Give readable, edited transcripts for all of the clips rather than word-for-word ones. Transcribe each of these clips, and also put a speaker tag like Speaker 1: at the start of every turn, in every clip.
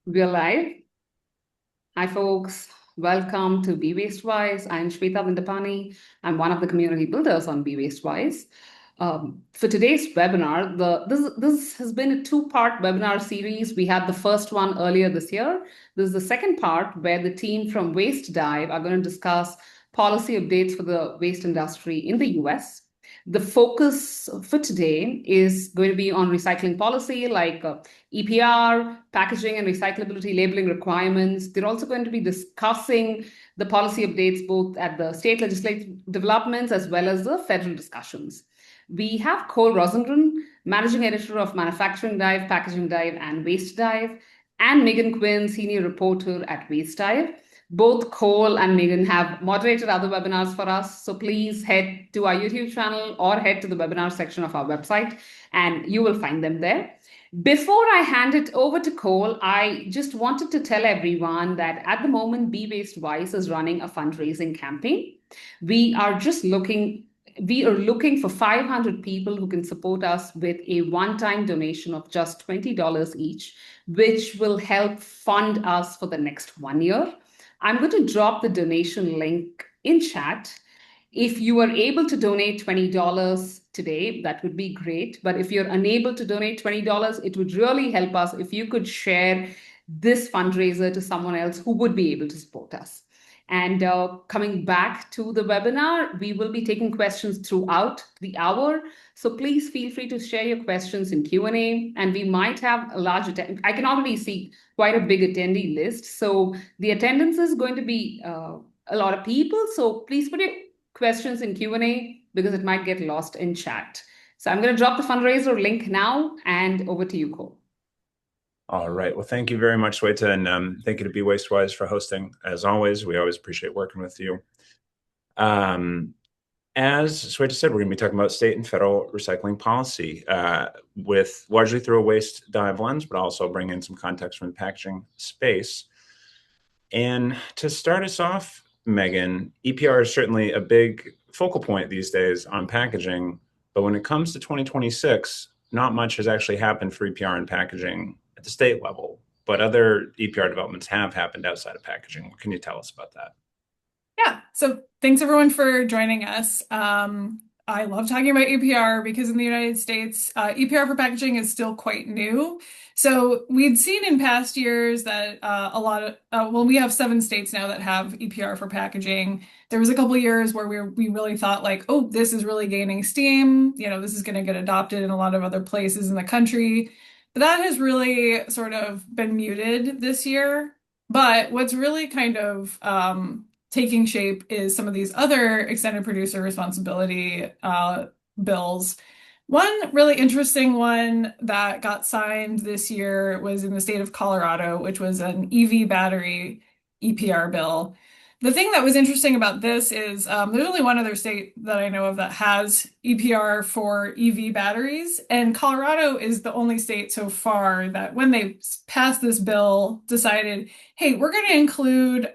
Speaker 1: We're live. Hi, folks. Welcome to Be Waste Wise. I'm Shweta Vindapani. I'm one of the community builders on Be Waste Wise. For today's webinar, this has been a two-part webinar series. We had the first one earlier this year. This is the second part where the team from Waste Dive are going to discuss policy updates for the waste industry in the US. The focus for today is going to be on recycling policy like EPR, packaging and recyclability labeling requirements. They're also going to be discussing the policy updates both at the state legislative developments as well as the federal discussions. We have Cole Rosengren, managing editor of Manufacturing Dive, Packaging Dive, and Waste Dive, and Megan Quinn, senior reporter at Waste Dive. Both Cole and Megan have moderated other webinars for us, so please head to our YouTube channel or head to the webinar section of our website, and you will find them there. Before I hand it over to Cole, I just wanted to tell everyone that at the moment, Be Waste Wise is running a fundraising campaign. We are just looking we are looking for 500 people who can support us with a one-time donation of just $20 each, which will help fund us for the next 1 year. I'm going to drop the donation link in chat. If you are able to donate $20 today, that would be great. But if you're unable to donate $20, it would really help us if you could share this fundraiser to someone else who would be able to support us. And coming back to the webinar, we will be taking questions throughout the hour. So please feel free to share your questions in Q&A, and we might have a large attendance. I can already see quite a big attendee list. So the attendance is going to be a lot of people. So please put your questions in Q&A because it might get lost in chat. So I'm going to drop the fundraiser link now, and over to you, Cole.
Speaker 2: All right. Well, thank you very much, Sweta, and thank you to Be Wastewise for hosting. As always, we always appreciate working with you. As Sweta said, we're going to be talking about state and federal recycling policy with largely through a waste dive lens, but also bring in some context from the packaging space. And to start us off, Megan, EPR is certainly a big focal point these days on packaging, but when it comes to 2026, not much has actually happened for EPR and packaging at the state level, but other EPR developments have happened outside of packaging. What can you tell us about that?
Speaker 3: Yeah, so thanks everyone for joining us. I love talking about EPR because in the United States, EPR for packaging is still quite new. So we'd seen in past years that we have 7 states now that have EPR for packaging. There was a couple years where we really thought like, oh, this is really gaining steam. This is going to get adopted in a lot of other places in the country. But that has really sort of been muted this year. But what's really kind of taking shape is some of these other extended producer responsibility bills. One really interesting one that got signed this year was in the state of Colorado, which was an EV battery EPR bill. The thing that was interesting about this is there's only one other state that I know of that has EPR for EV batteries, and Colorado is the only state so far that when they passed this bill decided, hey, we're going to include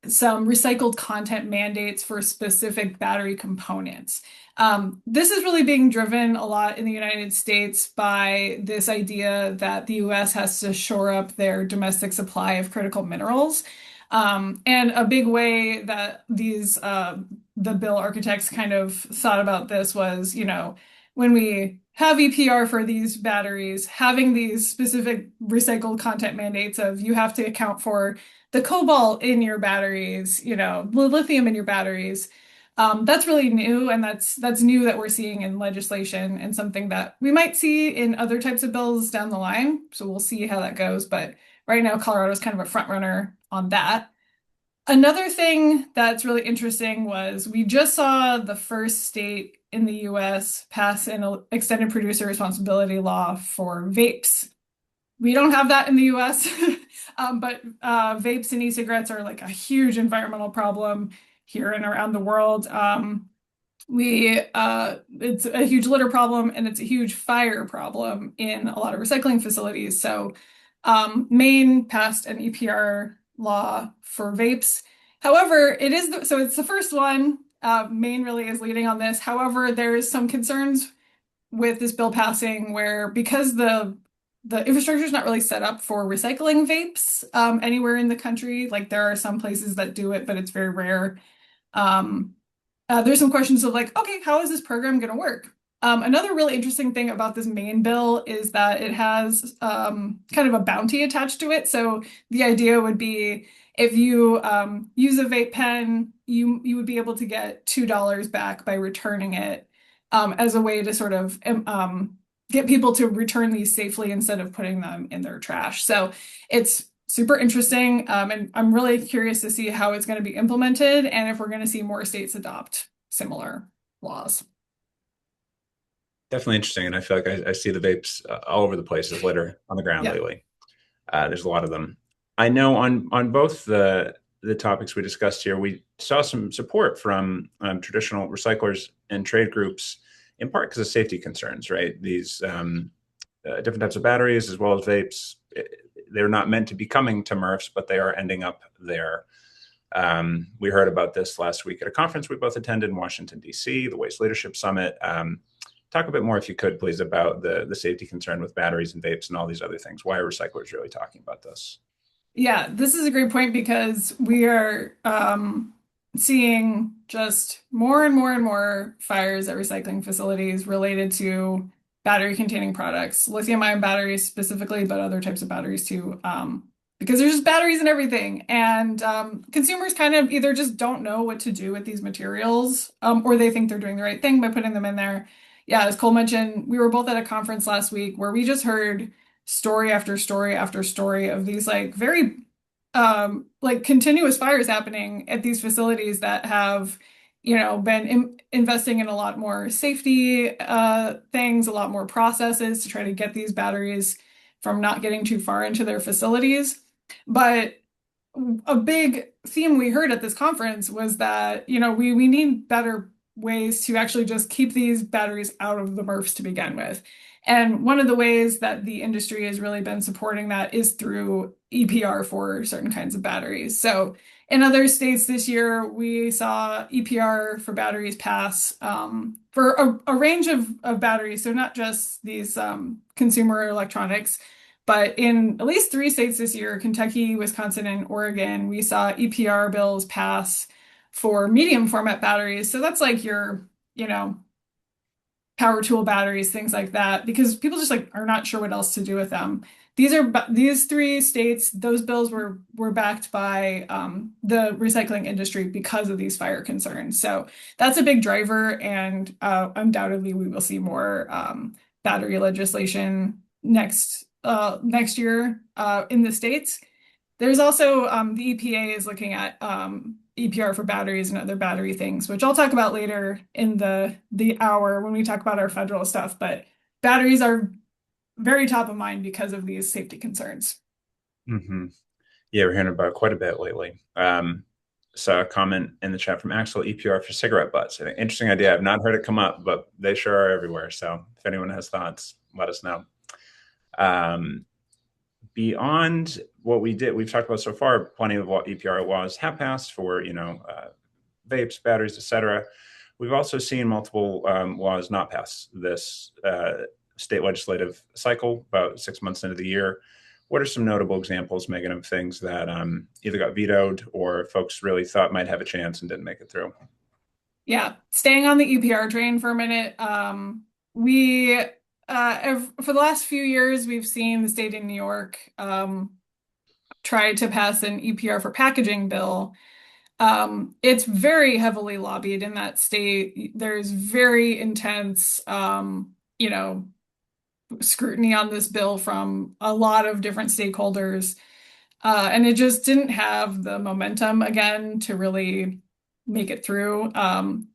Speaker 3: some recycled content mandates for specific battery components. This is really being driven a lot in the United States by this idea that the US has to shore up their domestic supply of critical minerals. And a big way that the bill architects kind of thought about this was, when we have EPR for these batteries, having these specific recycled content mandates of you have to account for the cobalt in your batteries, the lithium in your batteries. That's really new, and that's new that we're seeing in legislation and something that we might see in other types of bills down the line. So we'll see how that goes. But right now, Colorado is kind of a front runner on that. Another thing that's really interesting was we just saw the first state in the US pass an extended producer responsibility law for vapes. We don't have that in the US, but vapes and e-cigarettes are like a huge environmental problem here and around the world. It's a huge litter problem and it's a huge fire problem in a lot of recycling facilities. So Maine passed an EPR law for vapes. However, it's the first one. Maine really is leading on this. However, there's some concerns with this bill passing where because the infrastructure is not really set up for recycling vapes anywhere in the country. Like there are some places that do it, but it's very rare. Um, there's some questions of like, okay, how is this program going to work? Another really interesting thing about this main bill is that it has kind of a bounty attached to it. So the idea would be if you use a vape pen, you would be able to get $2 back by returning it as a way to sort of get people to return these safely instead of putting them in their trash. So it's super interesting, and I'm really curious to see how it's going to be implemented and if we're going to see more states adopt similar laws.
Speaker 2: Definitely interesting. And I feel like I see the vapes all over the place as litter on the ground
Speaker 3: Yeah.
Speaker 2: lately. There's a lot of them. I know on both the topics we discussed here, we saw some support from traditional recyclers and trade groups, in part because of safety concerns, right? These different types of batteries as well as vapes, they're not meant to be coming to MRFs, but they are ending up there. We heard about this last week at a conference we both attended in Washington, D.C., the Waste Leadership Summit. Talk a bit more, if you could, please, about the safety concern with batteries and vapes and all these other things. Why are recyclers really talking about this?
Speaker 3: Yeah, this is a great point because we are seeing just more and more and more fires at recycling facilities related to battery containing products, lithium-ion batteries specifically, but other types of batteries too, because there's just batteries in everything. And consumers kind of either just don't know what to do with these materials, or they think they're doing the right thing by putting them in there. Yeah, as Cole mentioned, we were both at a conference last week where we just heard story after story after story of these like very like continuous fires happening at these facilities that have, been investing in a lot more safety things, a lot more processes to try to get these batteries from not getting too far into their facilities. But a big theme we heard at this conference was that, we need better ways to actually just keep these batteries out of the MRFs to begin with. And one of the ways that the industry has really been supporting that is through EPR for certain kinds of batteries. So in other states this year, we saw EPR for batteries pass for a range of batteries. So not just these consumer electronics, but in at least 3 states this year, Kentucky, Wisconsin, and Oregon, we saw EPR bills pass for medium format batteries. So that's like your, power tool batteries, things like that, because people just like are not sure what else to do with them. These 3 states, those bills were backed by the recycling industry because of these fire concerns. So that's a big driver, and undoubtedly we will see more battery legislation next year in the states. There's also the EPA is looking at EPR for batteries and other battery things, which I'll talk about later in the hour when we talk about our federal stuff. But batteries are very top of mind because of these safety concerns.
Speaker 2: Mm-hmm. Yeah, we're hearing about it quite a bit lately. Saw a comment in the chat from Axel, EPR for cigarette butts. Interesting idea. I've not heard it come up, but they sure are everywhere. So if anyone has thoughts, let us know. Beyond what we've talked about so far, plenty of EPR laws have passed for, vapes, batteries, etc. We've also seen multiple laws not pass this state legislative cycle, about 6 months into the year. What are some notable examples, Megan, of things that either got vetoed or folks really thought might have a chance and didn't make it through?
Speaker 3: Yeah, staying on the EPR train for a minute, we for the last few years, we've seen the state of New York try to pass an EPR for packaging bill. It's very heavily lobbied in that state. There's very intense, scrutiny on this bill from a lot of different stakeholders. And it just didn't have the momentum again to really make it through.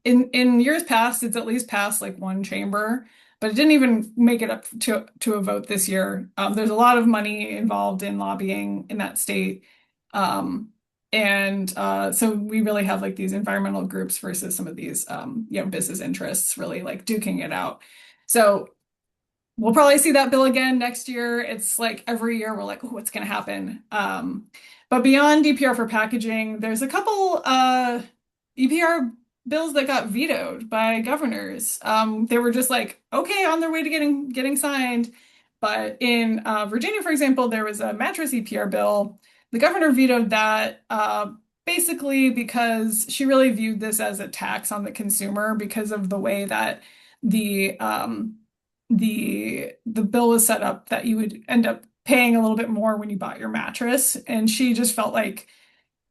Speaker 3: In years past, it's at least passed like one chamber, but it didn't even make it up to a vote this year. There's a lot of money involved in lobbying in that state. So we really have like these environmental groups versus some of these business interests really like duking it out. So we'll probably see that bill again next year. It's like every year we're like, oh, what's going to happen? But beyond EPR for packaging, there's a couple EPR bills that got vetoed by governors. They were just like, okay, on their way to getting signed. But in Virginia, for example, there was a mattress EPR bill. The governor vetoed that basically because she really viewed this as a tax on the consumer because of the way that the the bill was set up that you would end up paying a little bit more when you bought your mattress. And she just felt like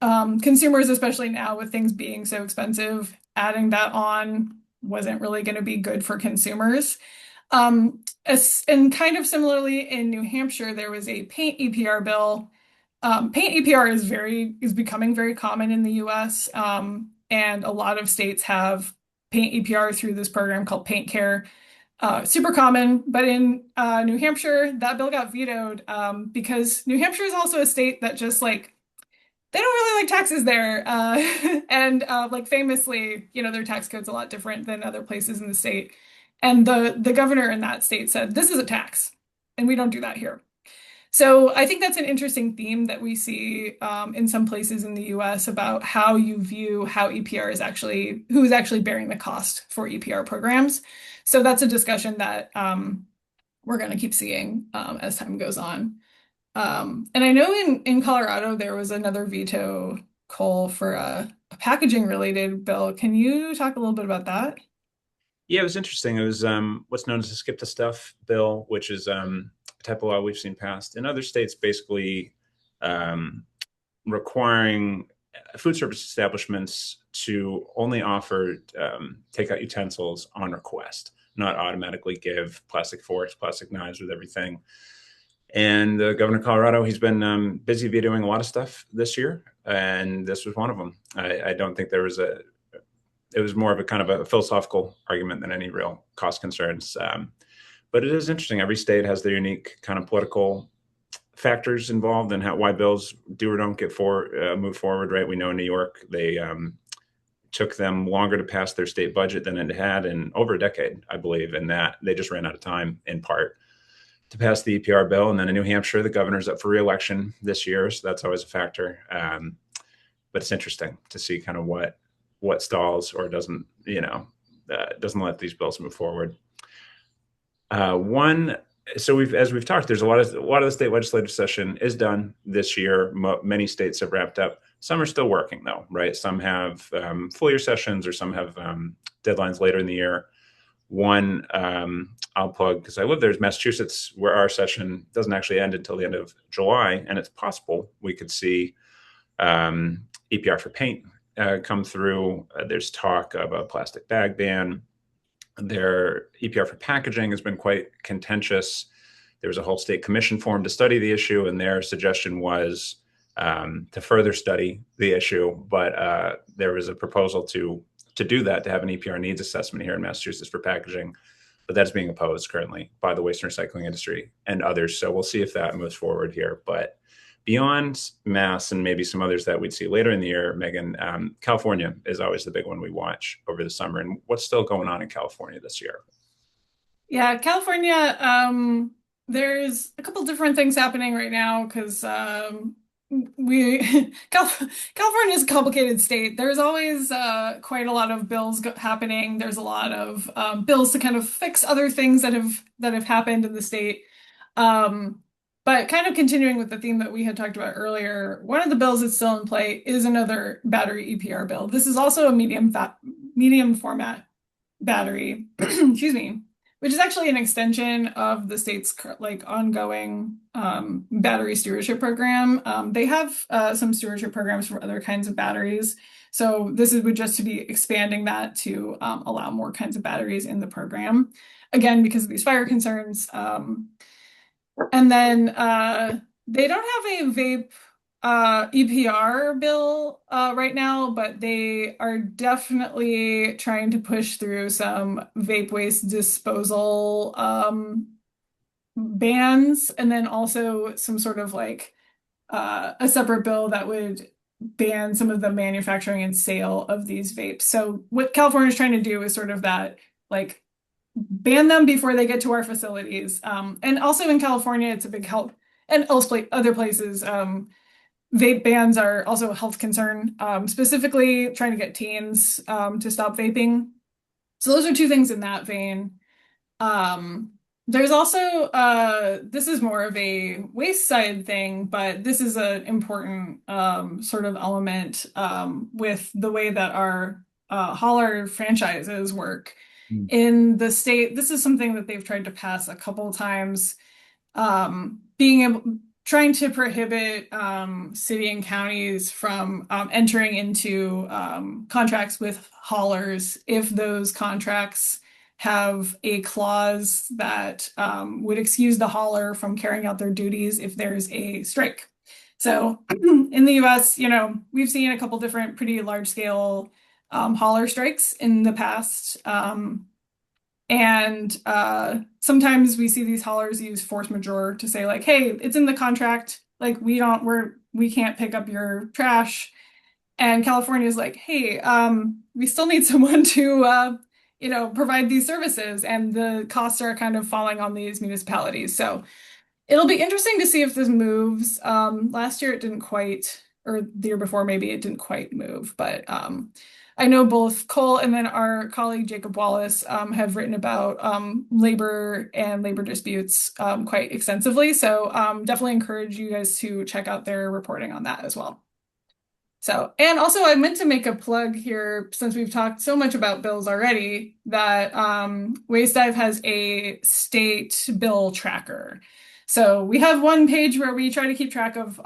Speaker 3: consumers, especially now with things being so expensive, adding that on wasn't really going to be good for consumers. And kind of similarly in New Hampshire, there was a paint EPR bill. Paint EPR is becoming very common in the US, and a lot of states have paint EPR through this program called Paint Care. Super common, but in New Hampshire, that bill got vetoed because New Hampshire is also a state that just like they don't really like taxes there. And like famously, their tax code's a lot different than other places in the state. And the governor in that state said, this is a tax, and we don't do that here. So I think that's an interesting theme that we see in some places in the US about how you view how EPR is actually, who is actually bearing the cost for EPR programs. So that's a discussion that we're going to keep seeing as time goes on. And I know in Colorado there was another veto call for a packaging related bill. Can you talk a little bit about that?
Speaker 2: Yeah, it was interesting. It was what's known as the skip the stuff bill, which is a type of law we've seen passed in other states, basically requiring food service establishments to only offer takeout utensils on request, not automatically give plastic forks, plastic knives with everything. And the governor of Colorado, he's been busy vetoing a lot of stuff this year, and this was one of them. I don't think there was it was more of a kind of a philosophical argument than any real cost concerns. But it is interesting. Every state has their unique kind of political factors involved in why bills do or don't get move forward. Right? We know in New York they took them longer to pass their state budget than it had in over a decade, I believe, and that they just ran out of time in part to pass the EPR bill. And then in New Hampshire, the governor's up for re-election this year, so that's always a factor. But it's interesting to see kind of what stalls or doesn't let these bills move forward. So as we've talked, there's a lot of the state legislative session is done this year. Many states have wrapped up. Some are still working though, right? Some have full year sessions, or some have deadlines later in the year. One I'll plug because I live there is Massachusetts, where our session doesn't actually end until the end of July, and it's possible we could see EPR for paint come through. There's talk of a plastic bag ban. Their EPR for packaging has been quite contentious. There was a whole state commission formed to study the issue, and their suggestion was to further study the issue. But there was a proposal to do that, to have an EPR needs assessment here in Massachusetts for packaging. But that's being opposed currently by the waste and recycling industry and others. So we'll see if that moves forward here. But beyond Mass and maybe some others that we'd see later in the year, Megan, California is always the big one we watch over the summer. And what's still going on in California this year?
Speaker 3: Yeah, California, there's a couple different things happening right now because California is a complicated state. There's always quite a lot of bills happening. There's a lot of bills to kind of fix other things that have happened in the state. But kind of continuing with the theme that we had talked about earlier, one of the bills that's still in play is another battery EPR bill. This is also a medium format battery, excuse me, which is actually an extension of the state's ongoing battery stewardship program. They have some stewardship programs for other kinds of batteries. So this would just to be expanding that to allow more kinds of batteries in the program. Again, because of these fire concerns. And then they don't have a vape EPR bill right now, but they are definitely trying to push through some vape waste disposal bans, and then also some sort of a separate bill that would ban some of the manufacturing and sale of these vapes. So what California is trying to do is sort of that, ban them before they get to our facilities. And also in California, it's a big health, and other places, vape bans are also a health concern, specifically trying to get teens to stop vaping. So those are two things in that vein. There's also this is more of a waste side thing, but this is an important sort of element with the way that our hauler franchises work
Speaker 2: Mm.
Speaker 3: in the state. This is something that they've tried to pass a couple of times, being able trying to prohibit city and counties from entering into contracts with haulers if those contracts have a clause that would excuse the hauler from carrying out their duties if there's a strike. So in the US, we've seen a couple different pretty large scale hauler strikes in the past. And sometimes we see these haulers use force majeure to say like, hey, it's in the contract. Like we can't pick up your trash. And California is like, hey, we still need someone to provide these services. And the costs are kind of falling on these municipalities. So it'll be interesting to see if this moves. Last year it didn't quite, or the year before maybe it didn't quite move, but I know both Cole and then our colleague Jacob Wallace have written about labor and labor disputes quite extensively. So definitely encourage you guys to check out their reporting on that as well. So, and also I meant to make a plug here since we've talked so much about bills already that Waste Dive has a state bill tracker. So we have one page where we try to keep track of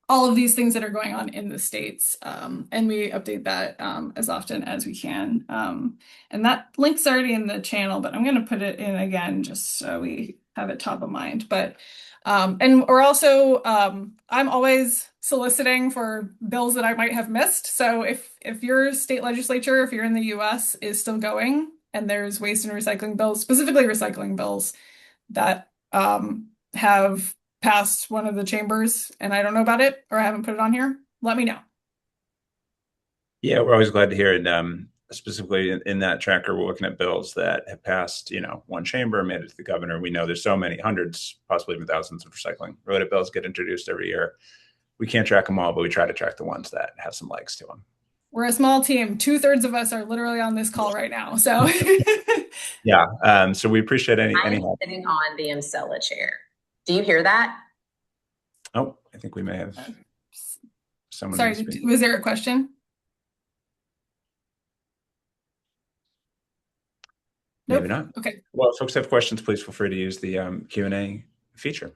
Speaker 3: all of these things that are going on in the states, and we update that as often as we can. And that link's already in the channel, but I'm going to put it in again just so we have it top of mind. But and we're also I'm always soliciting for bills that I might have missed. So if your state legislature, if you're in the US, is still going and there's waste and recycling bills, specifically recycling bills that have passed one of the chambers and I don't know about it or I haven't put it on here, let me know.
Speaker 2: Yeah, we're always glad to hear it. Specifically in that tracker, we're looking at bills that have passed, one chamber, made it to the governor. We know there's so many, hundreds, possibly even thousands of recycling related bills get introduced every year. We can't track them all, but we try to track the ones that have some legs to them.
Speaker 3: We're a small team. 2/3 of us are literally on this call right now. So
Speaker 2: Yeah. So we appreciate any
Speaker 4: I'm
Speaker 2: help.
Speaker 4: sitting on the Encella chair. Do you hear that?
Speaker 2: Oh, I think we may have someone.
Speaker 3: sorry, was there a question?
Speaker 2: Maybe
Speaker 3: Nope.
Speaker 2: not.
Speaker 3: Okay.
Speaker 2: Well, if folks have questions, please feel free to use the Q&A feature.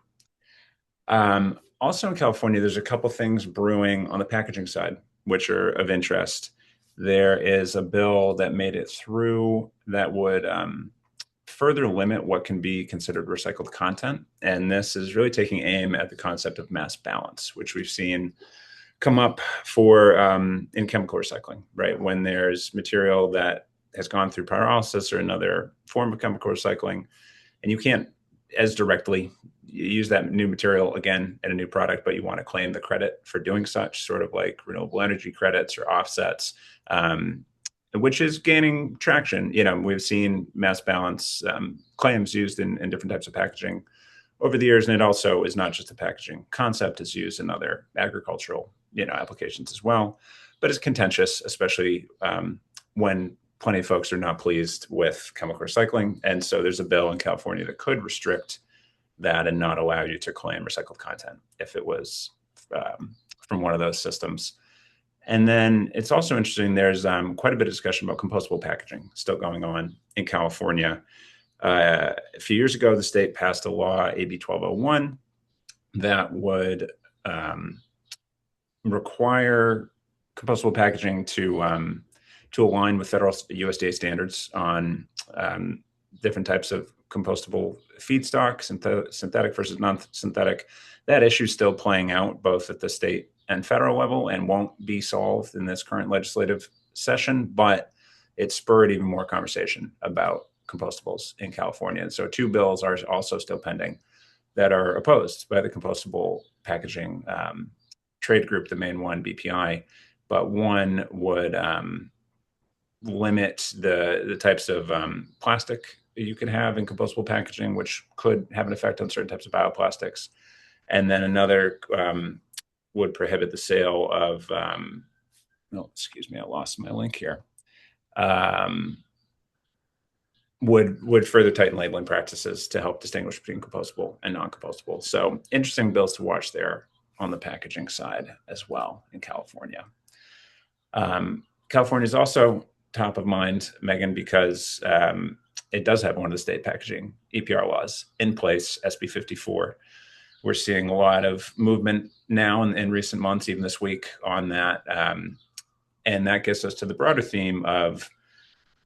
Speaker 2: Also in California, there's a couple things brewing on the packaging side, which are of interest. There is a bill that made it through that would further limit what can be considered recycled content. And this is really taking aim at the concept of mass balance, which we've seen come up for in chemical recycling, right? When there's material that has gone through pyrolysis or another form of chemical recycling, and you can't as directly use that new material again in a new product, but you want to claim the credit for doing such, sort of like renewable energy credits or offsets, which is gaining traction. We've seen mass balance claims used in different types of packaging over the years, and it also is not just a packaging concept; it's used in other agricultural applications as well. But it's contentious, especially when plenty of folks are not pleased with chemical recycling. And so there's a bill in California that could restrict that and not allow you to claim recycled content if it was from one of those systems. And then it's also interesting, there's quite a bit of discussion about compostable packaging still going on in California. A few years ago, the state passed a law, AB 1201, that would require compostable packaging to align with federal USDA standards on different types of compostable feedstock, synthetic versus non-synthetic. That issue is still playing out both at the state and federal level and won't be solved in this current legislative session, but it spurred even more conversation about compostables in California. And so two bills are also still pending that are opposed by the compostable packaging trade group, the main one, BPI, but one would limit the types of plastic you can have in compostable packaging, which could have an effect on certain types of bioplastics. And then another would prohibit the sale of, excuse me, I lost my link here. would further tighten labeling practices to help distinguish between compostable and non-compostable. So interesting bills to watch there on the packaging side as well in California. California is also top of mind, Megan, because it does have one of the state packaging EPR laws in place, SB 54. We're seeing a lot of movement now in recent months, even this week, on that. And that gets us to the broader theme of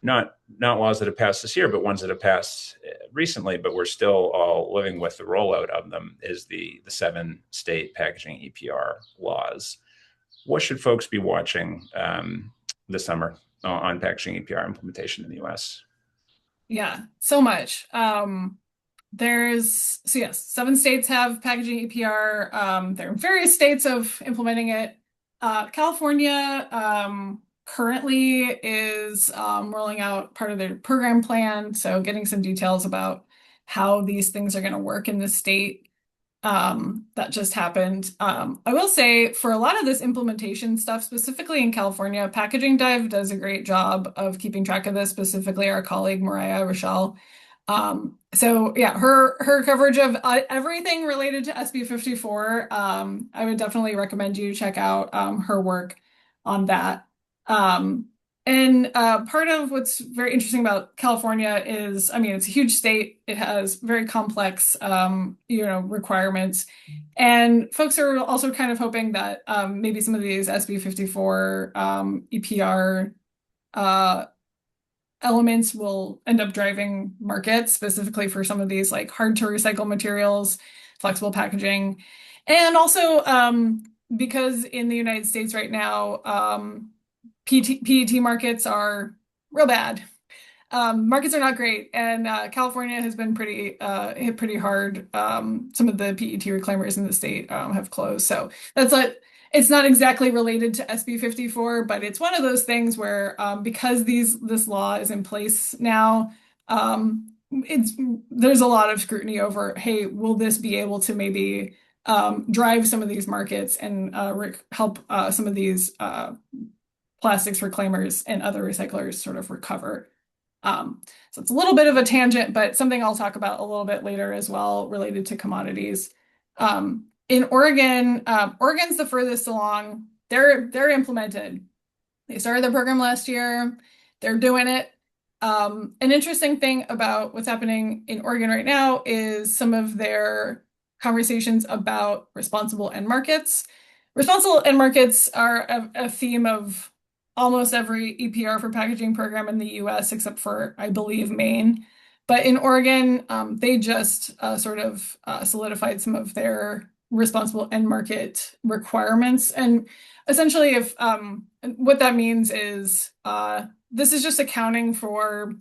Speaker 2: not laws that have passed this year, but ones that have passed recently, but we're still all living with the rollout of them, is the 7 state packaging EPR laws. What should folks be watching this summer on packaging EPR implementation in the US?
Speaker 3: Yeah, so much. Yes, 7 states have packaging EPR. There are various states of implementing it. California currently is rolling out part of their program plan, so getting some details about how these things are going to work in the state. That just happened. I will say for a lot of this implementation stuff, specifically in California, Packaging Dive does a great job of keeping track of this, specifically our colleague Mariah Rochelle. So yeah, her coverage of everything related to SB 54, I would definitely recommend you check out her work on that. And part of what's very interesting about California is, I mean, it's a huge state. It has very complex, requirements. And folks are also kind of hoping that maybe some of these SB 54 EPR elements will end up driving markets, specifically for some of these like hard to recycle materials, flexible packaging. And also because in the United States right now, PET markets are real bad. Markets are not great, and California has been hit pretty hard. Some of the PET reclaimers in the state have closed, so it's not exactly related to SB 54, but it's one of those things where because this law is in place now, there's a lot of scrutiny over, hey, will this be able to maybe drive some of these markets and help some of these plastics reclaimers and other recyclers sort of recover. So it's a little bit of a tangent, but something I'll talk about a little bit later as well related to commodities. In Oregon, Oregon's the furthest along. They're implemented. They started their program last year. They're doing it. An interesting thing about what's happening in Oregon right now is some of their conversations about responsible end markets. Responsible end markets are a theme of almost every EPR for packaging program in the US, except for, I believe, Maine. But in Oregon, they just sort of solidified some of their responsible end market requirements. And essentially, if what that means is this is just accounting for,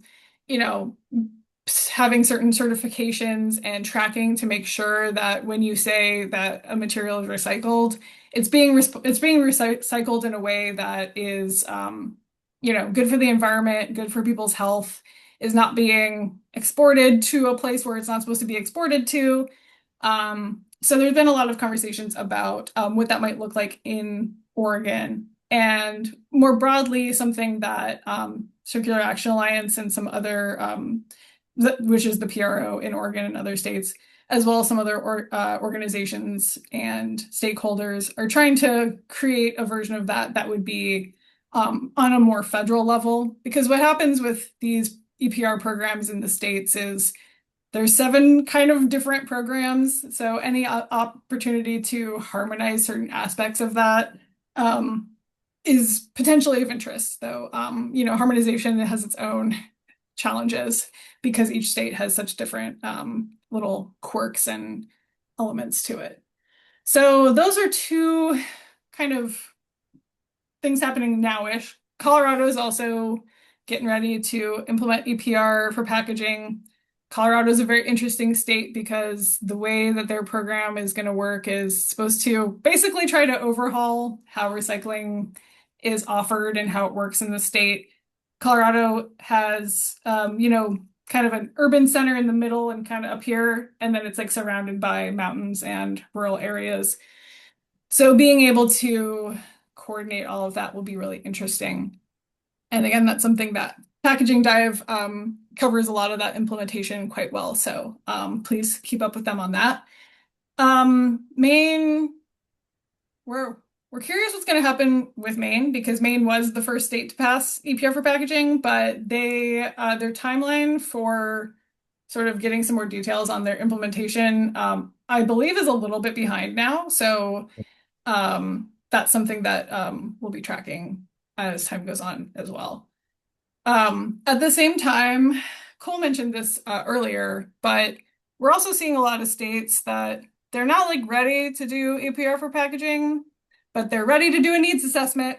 Speaker 3: having certain certifications and tracking to make sure that when you say that a material is recycled, it's being recycled in a way that is, good for the environment, good for people's health, is not being exported to a place where it's not supposed to be exported to. So there's been a lot of conversations about what that might look like in Oregon. And more broadly, something that Circular Action Alliance and some other, which is the PRO in Oregon and other states, as well as some other organizations and stakeholders, are trying to create a version of that would be on a more federal level. Because what happens with these EPR programs in the states is there's 7 kind of different programs. So any opportunity to harmonize certain aspects of that is potentially of interest, though. Harmonization has its own challenges because each state has such different little quirks and elements to it. So those are 2 kind of things happening now-ish. Colorado is also getting ready to implement EPR for packaging. Colorado is a very interesting state because the way that their program is going to work is supposed to basically try to overhaul how recycling is offered and how it works in the state. Colorado has, kind of an urban center in the middle and kind of up here, and then it's like surrounded by mountains and rural areas. So being able to coordinate all of that will be really interesting. And again, that's something that Packaging Dive covers a lot of that implementation quite well. So please keep up with them on that. Maine, we're curious what's going to happen with Maine because Maine was the first state to pass EPR for packaging, but their timeline for sort of getting some more details on their implementation, I believe is a little bit behind now. So that's something that we'll be tracking as time goes on as well. At the same time, Cole mentioned this earlier, but we're also seeing a lot of states that they're not like ready to do APR for packaging, but they're ready to do a needs assessment.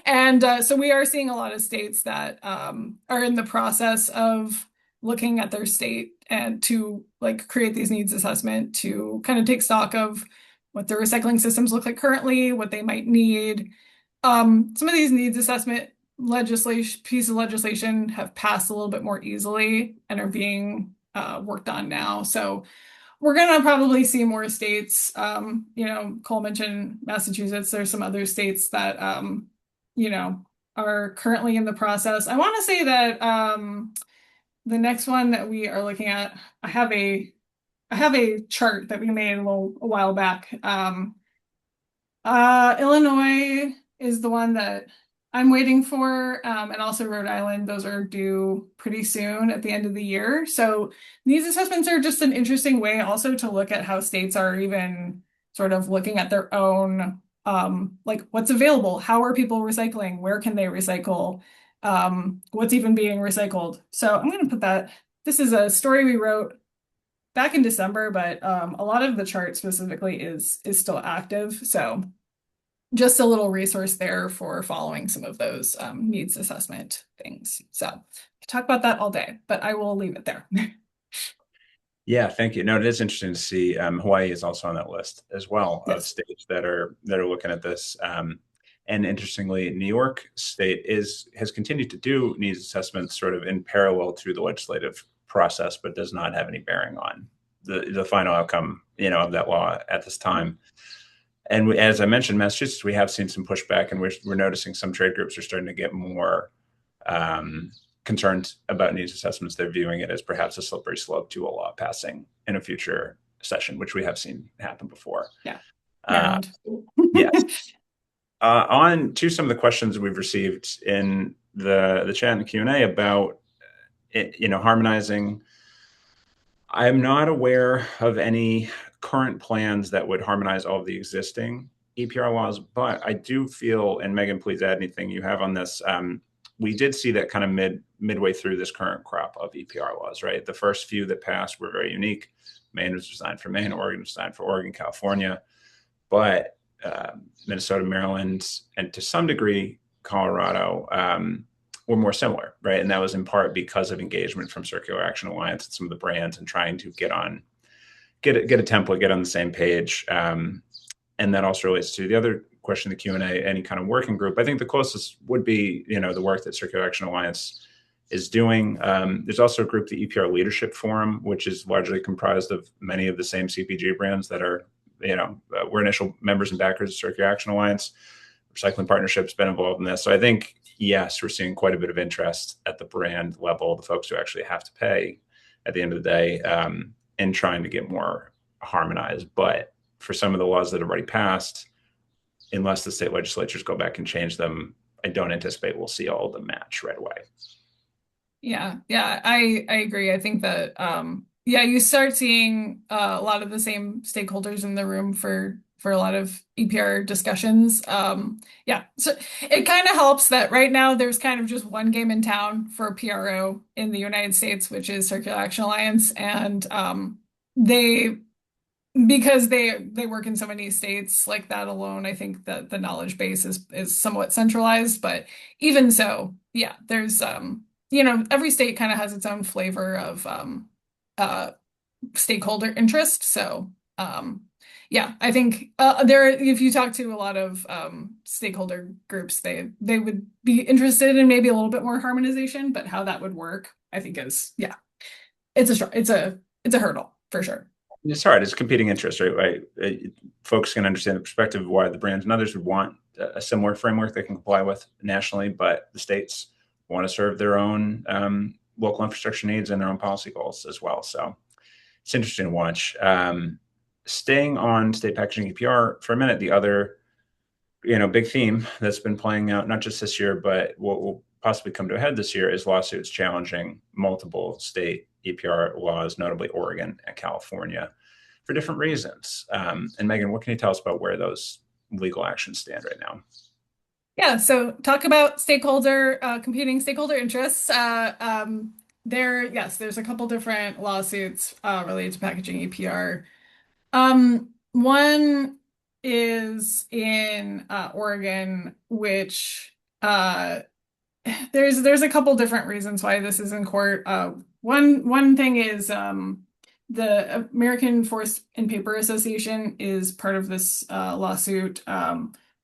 Speaker 3: And so we are seeing a lot of states that are in the process of looking at their state and to like create these needs assessment to kind of take stock of what their recycling systems look like currently, what they might need. Some of these needs assessment pieces of legislation have passed a little bit more easily and are being worked on now. So we're going to probably see more states. Cole mentioned Massachusetts. There's some other states that, are currently in the process. I want to say that the next one that we are looking at, I have a chart that we made a while back. Illinois is the one that I'm waiting for, and also Rhode Island. Those are due pretty soon at the end of the year. So these assessments are just an interesting way also to look at how states are even sort of looking at their own, like what's available, how are people recycling, where can they recycle, what's even being recycled. So I'm going to put that. This is a story we wrote back in December, but a lot of the chart specifically is still active. So just a little resource there for following some of those needs assessment things. So I could talk about that all day, but I will leave it there.
Speaker 2: Yeah, thank you. No, it is interesting to see Hawaii is also on that list as well of
Speaker 3: Yes.
Speaker 2: states that are looking at this. And interestingly, New York State has continued to do needs assessments sort of in parallel to the legislative process, but does not have any bearing on the final outcome, of that law at this time. And as I mentioned, Massachusetts, we have seen some pushback, and we're noticing some trade groups are starting to get more concerned about needs assessments. They're viewing it as perhaps a slippery slope to a law passing in a future session, which we have seen happen before.
Speaker 3: Yeah.
Speaker 2: Yes. On to some of the questions we've received in the chat and the Q&A about harmonizing. I'm not aware of any current plans that would harmonize all of the existing EPR laws, but I do feel, and Megan, please add anything you have on this. We did see that kind of midway through this current crop of EPR laws, right? The first few that passed were very unique. Maine was designed for Maine, Oregon was designed for Oregon, California, but Minnesota, Maryland, and to some degree, Colorado were more similar, right? And that was in part because of engagement from Circular Action Alliance and some of the brands and trying to get a template, get on the same page. And that also relates to the other question, the Q&A, any kind of working group. I think the closest would be, the work that Circular Action Alliance is doing. There's also a group, the EPR Leadership Forum, which is largely comprised of many of the same CPG brands that are, we're initial members and backers of Circular Action Alliance. Recycling Partnership's been involved in this. So I think, yes, we're seeing quite a bit of interest at the brand level, the folks who actually have to pay at the end of the day, in trying to get more harmonized. But for some of the laws that have already passed, unless the state legislatures go back and change them, I don't anticipate we'll see all of them match right away.
Speaker 3: Yeah, I agree. I think that you start seeing a lot of the same stakeholders in the room for a lot of EPR discussions. So it kind of helps that right now there's kind of just one game in town for PRO in the United States, which is Circular Action Alliance, and because they work in so many states like that alone, I think that the knowledge base is somewhat centralized. But even so, yeah, there's every state kind of has its own flavor of stakeholder interest. So I think if you talk to a lot of stakeholder groups, they would be interested in maybe a little bit more harmonization, but how that would work, I think it's a hurdle for sure.
Speaker 2: It's hard. It's competing interests, right? Folks can understand the perspective of why the brands and others would want a similar framework they can comply with nationally, but the states want to serve their own local infrastructure needs and their own policy goals as well. So it's interesting to watch. Staying on state packaging EPR for a minute, the other big theme that's been playing out, not just this year, but what will possibly come to a head this year, is lawsuits challenging multiple state EPR laws, notably Oregon and California, for different reasons. And Megan, what can you tell us about where those legal actions stand right now?
Speaker 3: Yeah, so talk about competing stakeholder interests. There's a couple different lawsuits related to packaging EPR. One is in Oregon, which there's a couple different reasons why this is in court. One thing is the American Forest and Paper Association is part of this lawsuit.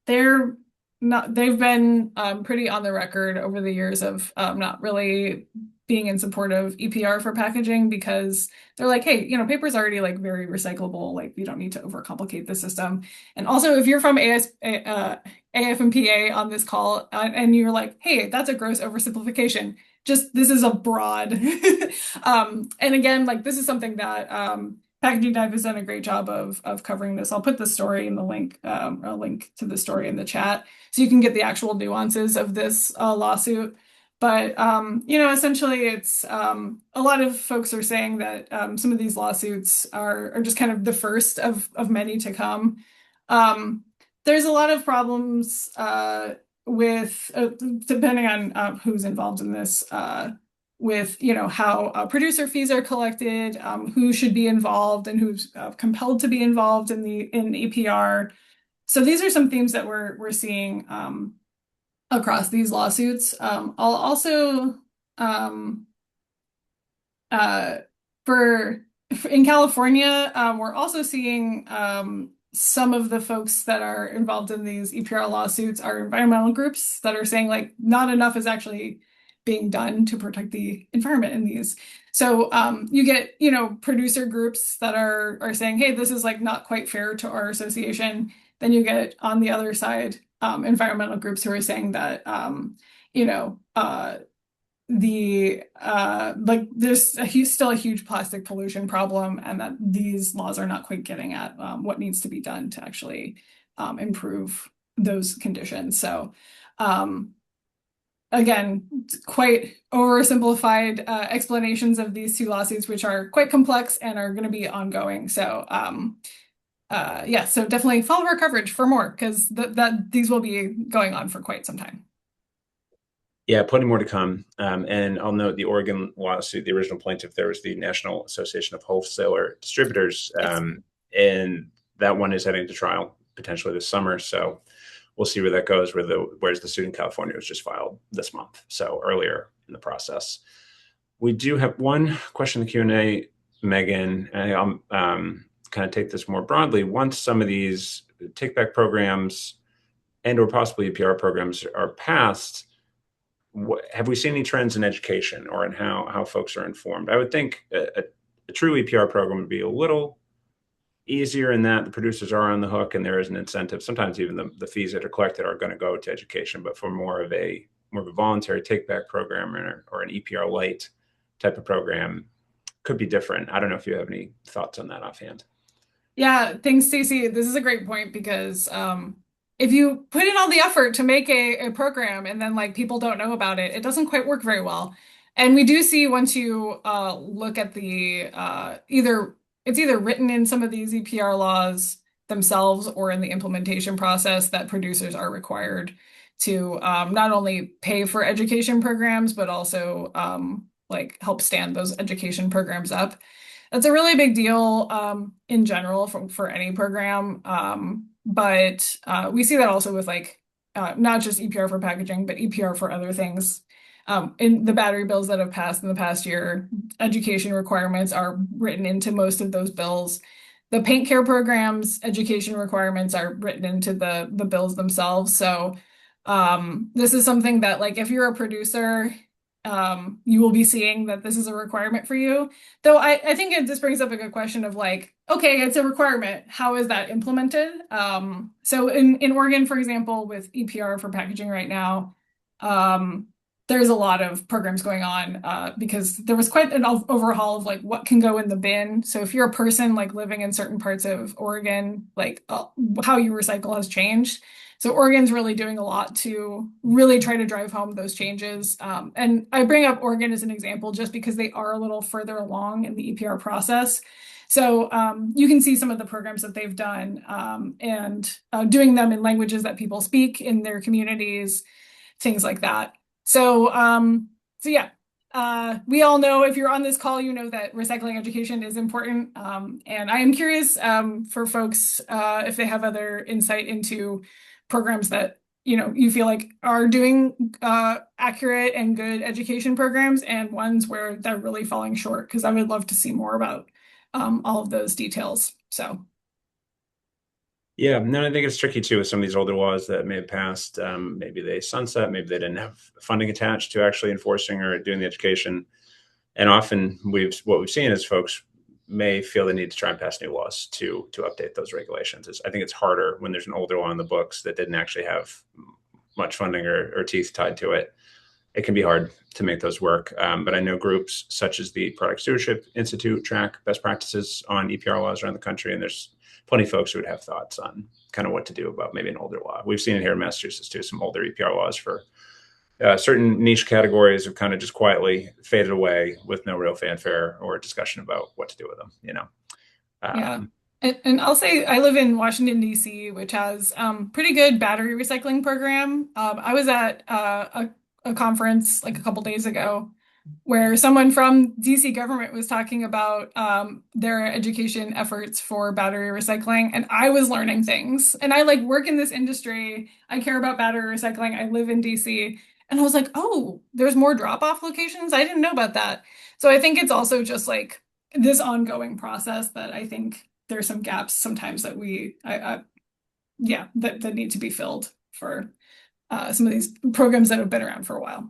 Speaker 3: They've been pretty on the record over the years of not really being in support of EPR for packaging, because they're like, hey, paper's already like very recyclable. Like, you don't need to overcomplicate the system. And also, if you're from AFMPA on this call and you're like, hey, that's a gross oversimplification, just this is a broad. And again, like, this is something that Packaging Dive has done a great job of covering this. I'll put the story in the link, a link to the story in the chat, so you can get the actual nuances of this lawsuit. But essentially, it's a lot of folks are saying that some of these lawsuits are just kind of the first of many to come. There's a lot of problems with depending on who's involved in this. With how producer fees are collected, who should be involved, and who's compelled to be involved in EPR. So these are some themes that we're seeing across these lawsuits. I'll also in California, we're also seeing some of the folks that are involved in these EPR lawsuits are environmental groups that are saying, like, not enough is actually being done to protect the environment in these. So you get, producer groups that are saying, hey, this is like not quite fair to our association. Then you get on the other side, environmental groups who are saying that, there's still a huge plastic pollution problem, and that these laws are not quite getting at what needs to be done to actually improve those conditions. So again, quite oversimplified explanations of these two lawsuits, which are quite complex and are going to be ongoing. So so definitely follow our coverage for more, because these will be going on for quite some time.
Speaker 2: Yeah, plenty more to come. And I'll note the Oregon lawsuit, the original plaintiff there was the National Association of Wholesaler Distributors.
Speaker 3: Yes.
Speaker 2: And that one is heading to trial potentially this summer. So we'll see where that goes, whereas the suit in California was just filed this month, so earlier in the process. We do have one question in the Q&A, Megan, and I'll kind of take this more broadly. Once some of these take-back programs and or possibly EPR programs are passed, have we seen any trends in education or in how folks are informed? I would think a true EPR program would be a little easier in that the producers are on the hook and there is an incentive. Sometimes even the fees that are collected are going to go to education, but for more of a voluntary take-back program or an EPR light type of program could be different. I don't know if you have any thoughts on that offhand.
Speaker 3: Yeah, thanks, Stacey. This is a great point, because if you put in all the effort to make a program and then like people don't know about it, it doesn't quite work very well. And we do see, once you look at the it's either written in some of these EPR laws themselves or in the implementation process, that producers are required to not only pay for education programs, but also help stand those education programs up. That's a really big deal in general for any program. But we see that also with not just EPR for packaging, but EPR for other things. In the battery bills that have passed in the past year, education requirements are written into most of those bills. The paint care programs, education requirements are written into the bills themselves. So this is something that, like, if you're a producer, you will be seeing that this is a requirement for you. Though I think this brings up a good question of, like, okay, it's a requirement. How is that implemented? So in Oregon, for example, with EPR for packaging right now, there's a lot of programs going on because there was quite an overhaul of like what can go in the bin. So if you're a person like living in certain parts of Oregon, like how you recycle has changed. So Oregon's really doing a lot to really try to drive home those changes. And I bring up Oregon as an example just because they are a little further along in the EPR process. So you can see some of the programs that they've done and doing them in languages that people speak in their communities, things like that. So, so yeah, we all know if you're on this call, you know that recycling education is important. And I am curious for folks if they have other insight into programs that you feel like are doing accurate and good education programs and ones where they're really falling short, because I would love to see more about all of those details. So.
Speaker 2: Yeah, no, I think it's tricky too with some of these older laws that may have passed. Maybe they sunset, maybe they didn't have funding attached to actually enforcing or doing the education. And often what we've seen is folks may feel the need to try and pass new laws to update those regulations. I think it's harder when there's an older law in the books that didn't actually have much funding or teeth tied to it. It can be hard to make those work. But I know groups such as the Product Stewardship Institute track best practices on EPR laws around the country, and there's plenty of folks who would have thoughts on kind of what to do about maybe an older law. We've seen it here in Massachusetts too, some older EPR laws for certain niche categories have kind of just quietly faded away with no real fanfare or discussion about what to do with them,
Speaker 3: Yeah. And I'll say I live in Washington, D.C., which has pretty good battery recycling program. I was at a conference like a couple days ago where someone from DC government was talking about their education efforts for battery recycling, and I was learning things. And I like work in this industry. I care about battery recycling. I live in DC. And I was like, oh, there's more drop-off locations? I didn't know about that. So I think it's also just like this ongoing process that I think there's some gaps sometimes that that need to be filled for some of these programs that have been around for a while.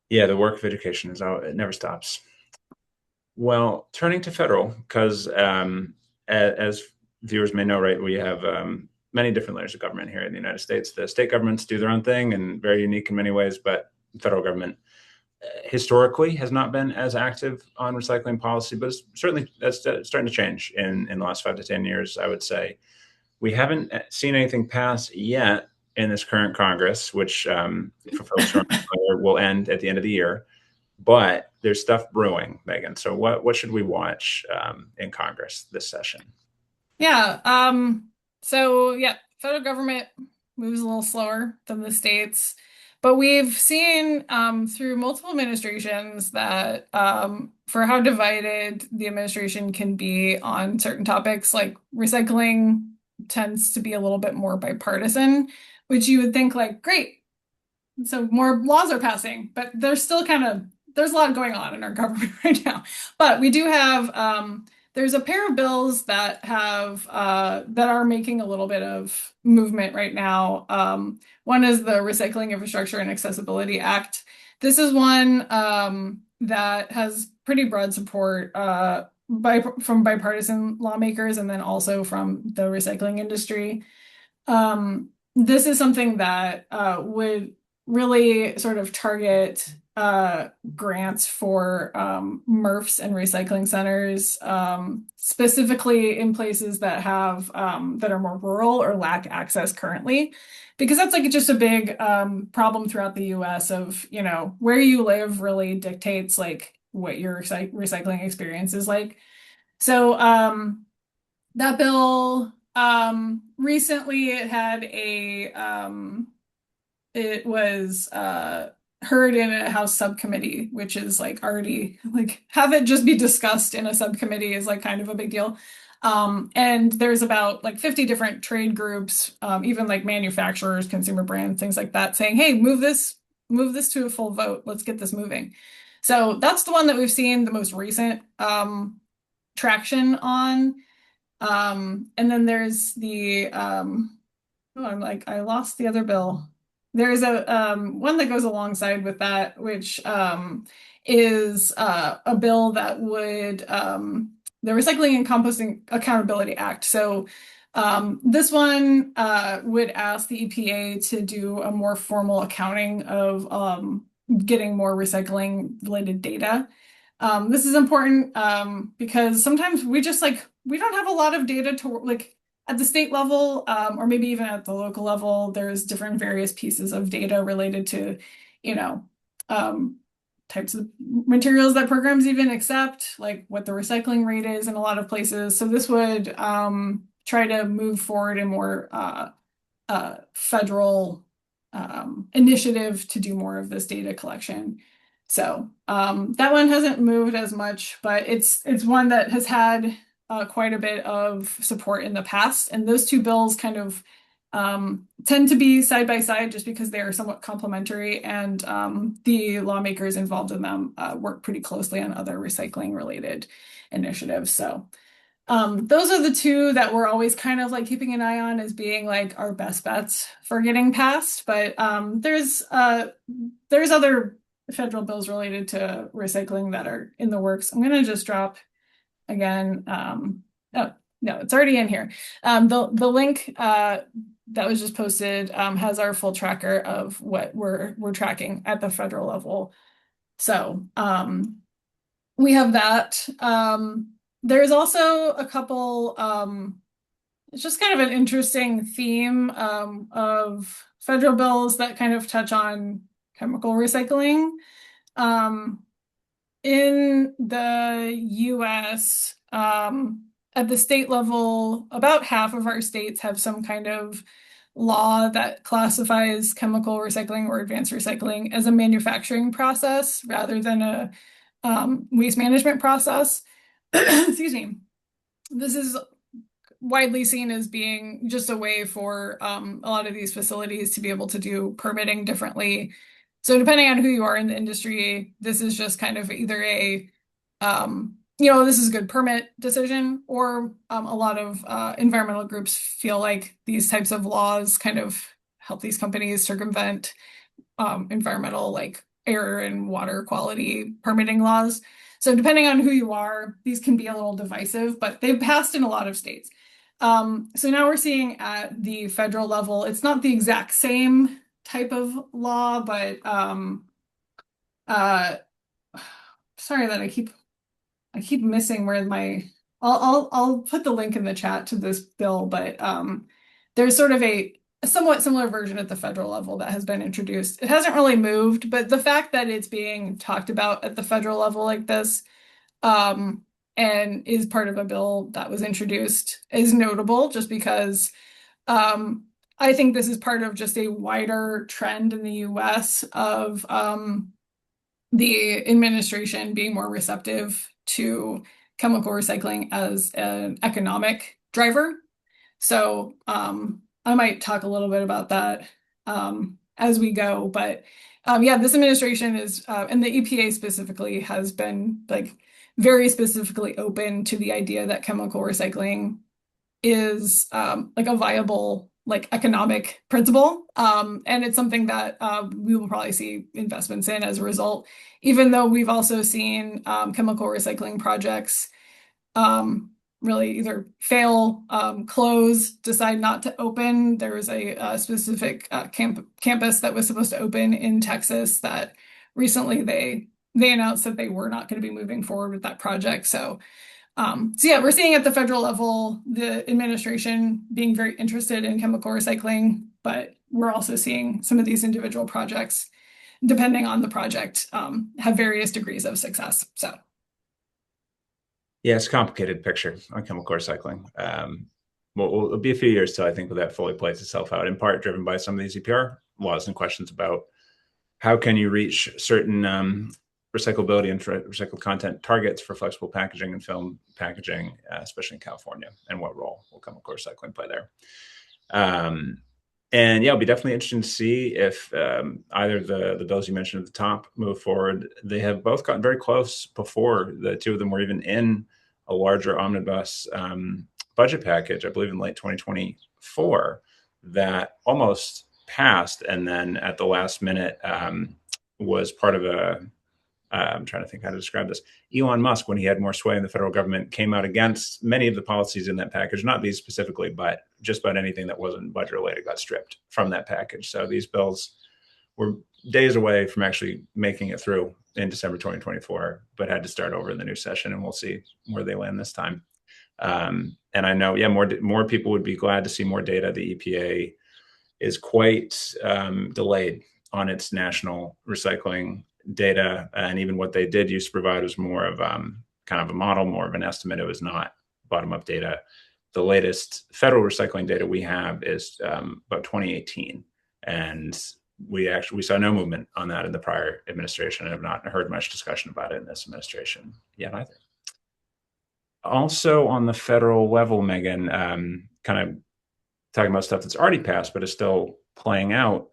Speaker 2: Yeah, the work of education is out; it never stops. Well, turning to federal, because as viewers may know, right, we have many different layers of government here in the United States. The state governments do their own thing and very unique in many ways, but the federal government historically has not been as active on recycling policy, but certainly that's starting to change in the last 5 to 10 years, I would say. We haven't seen anything pass yet in this current Congress, which for folks who aren't familiar, will end at the end of the year. But there's stuff brewing, Megan. So what should we watch in Congress this session?
Speaker 3: Yeah. So yeah, federal government moves a little slower than the states, but we've seen through multiple administrations that for how divided the administration can be on certain topics, like recycling tends to be a little bit more bipartisan, which you would think like, great, so more laws are passing, but there's a lot going on in our government right now. But we do have there's a pair of bills that are making a little bit of movement right now. One is the Recycling Infrastructure and Accessibility Act. This is one that has pretty broad support from bipartisan lawmakers and then also from the recycling industry. This is something that would really sort of target grants for MRFs and recycling centers, specifically in places that have that are more rural or lack access currently, because that's like just a big problem throughout the U.S. of where you live really dictates like what your recycling experience is like. So that bill recently it was heard in a House subcommittee, which is like already like have it just be discussed in a subcommittee is like kind of a big deal. And there's about like 50 different trade groups, even like manufacturers, consumer brands, things like that, saying, hey, move this to a full vote. Let's get this moving. So that's the one that we've seen the most recent traction on. And then there's the I lost the other bill. There's a one that goes alongside with that, which is a bill that would the Recycling and Composting Accountability Act. So This one would ask the EPA to do a more formal accounting of getting more recycling related data. This is important because sometimes we don't have a lot of data to like at the state level or maybe even at the local level. There's different various pieces of data related to, you know, types of materials that programs even accept, like what the recycling rate is in a lot of places. So this would try to move forward a more federal initiative to do more of this data collection. So that one hasn't moved as much, but it's one that has had quite a bit of support in the past. And those two bills kind of tend to be side by side just because they are somewhat complementary, and the lawmakers involved in them work pretty closely on other recycling related initiatives. So those are the two that we're always kind of like keeping an eye on as being like our best bets for getting passed. But there's other federal bills related to recycling that are in the works. I'm gonna just drop again. Oh no, it's already in here. The link that was just posted has our full tracker of what we're tracking at the federal level. So we have that. There's also a couple, it's just kind of an interesting theme of federal bills that kind of touch on chemical recycling. In the US, at the state level, about half of our states have some kind of law that classifies chemical recycling or advanced recycling as a manufacturing process rather than a waste management process. Excuse me. This is widely seen as being just a way for a lot of these facilities to be able to do permitting differently. So depending on who you are in the industry, this is just kind of either a this is a good permit decision, or a lot of environmental groups feel like these types of laws kind of help these companies circumvent environmental, like air and water quality permitting laws. So depending on who you are, these can be a little divisive, but they've passed in a lot of states. So now we're seeing at the federal level, it's not the exact same type of law, but sorry that I keep missing where I'll put the link in the chat to this bill, but there's sort of a somewhat similar version at the federal level that has been introduced. It hasn't really moved, but the fact that it's being talked about at the federal level like this, and is part of a bill that was introduced is notable just because I think this is part of just a wider trend in the US of the administration being more receptive to chemical recycling as an economic driver. So I might talk a little bit about that as we go. But yeah, this administration is, and the EPA specifically, has been like very specifically open to the idea that chemical recycling is like a viable like economic principle. And it's something that we will probably see investments in as a result, even though we've also seen chemical recycling projects really either fail, close, decide not to open. There was a specific campus that was supposed to open in Texas that recently they announced that they were not going to be moving forward with that project. So yeah, we're seeing at the federal level the administration being very interested in chemical recycling, but we're also seeing some of these individual projects, depending on the project, have various degrees of success. So.
Speaker 2: Yeah, it's a complicated picture on chemical recycling. Well, it'll be a few years till I think that fully plays itself out, in part driven by some of these EPR laws and questions about how can you reach certain recyclability and recycled content targets for flexible packaging and film packaging, especially in California, and what role will chemical recycling play there. And yeah, it'll be definitely interesting to see if either the bills you mentioned at the top move forward. They have both gotten very close before. The two of them were even in a larger omnibus budget package, I believe in late 2024, that almost passed, and then at the last minute was part of a I'm trying to think how to describe this. Elon Musk, when he had more sway in the federal government, came out against many of the policies in that package, not these specifically, but just about anything that wasn't budget related got stripped from that package. So these bills were days away from actually making it through in December 2024, but had to start over in the new session, and we'll see where they land this time. And I know, more people would be glad to see more data. The EPA is quite delayed on its national recycling data, and even what they did used to provide was more of kind of a model, more of an estimate. It was not bottom-up data. The latest federal recycling data we have is about 2018, and we saw no movement on that in the prior administration, and have not heard much discussion about it in this administration yet either. Also on the federal level, Megan, kind of talking about stuff that's already passed but is still playing out.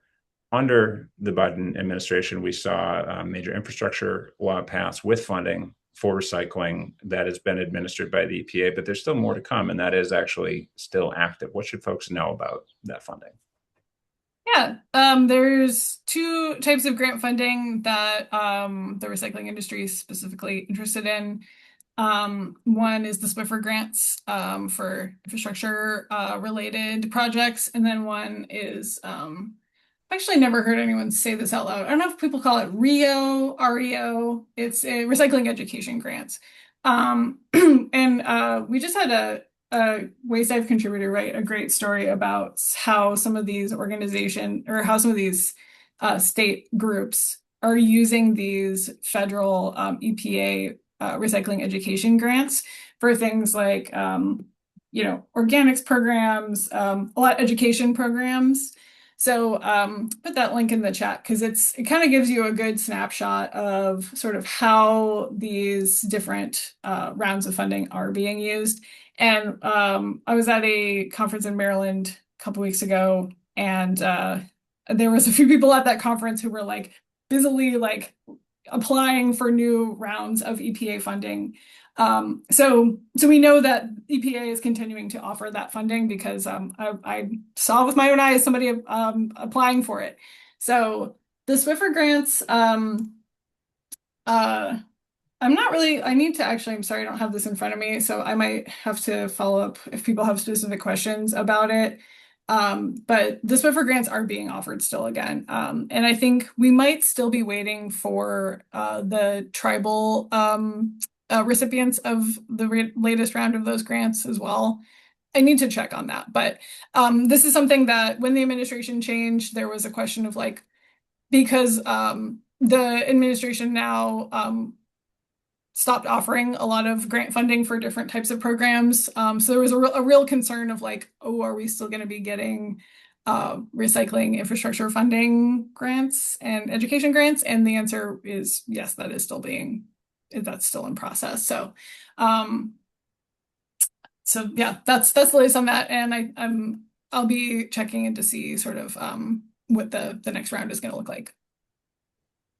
Speaker 2: Under the Biden administration, we saw a major infrastructure law pass with funding for recycling that has been administered by the EPA, but there's still more to come, and that is actually still active. What should folks know about that funding?
Speaker 3: Yeah, there's two types of grant funding that the recycling industry is specifically interested in. One is the Swiffer grants for infrastructure related projects, and then one is I've actually never heard anyone say this out loud. I don't know if people call it REO. It's a recycling education grants. And we just had a Waste Dive contributor write a great story about how some of these state groups are using these federal EPA recycling education grants for things like organics programs, a lot of education programs. So put that link in the chat because it kind of gives you a good snapshot of sort of how these different rounds of funding are being used. And I was at a conference in Maryland a couple weeks ago, and there was a few people at that conference who were like busily like applying for new rounds of EPA funding. So we know that EPA is continuing to offer that funding because I saw with my own eyes somebody applying for it. So the Swiffer grants, I'm sorry, I don't have this in front of me, so I might have to follow up if people have specific questions about it. But the Swiffer grants are being offered still again. And I think we might still be waiting for the tribal recipients of the latest round of those grants as well. I need to check on that. But this is something that when the administration changed, there was a question of like, because the administration now stopped offering a lot of grant funding for different types of programs. So there was a real concern of like, oh, are we still going to be getting recycling infrastructure funding grants and education grants? And the answer is yes, that's still in process. So yeah, that's the latest on that. And I'll be checking in to see sort of what the next round is going to look like.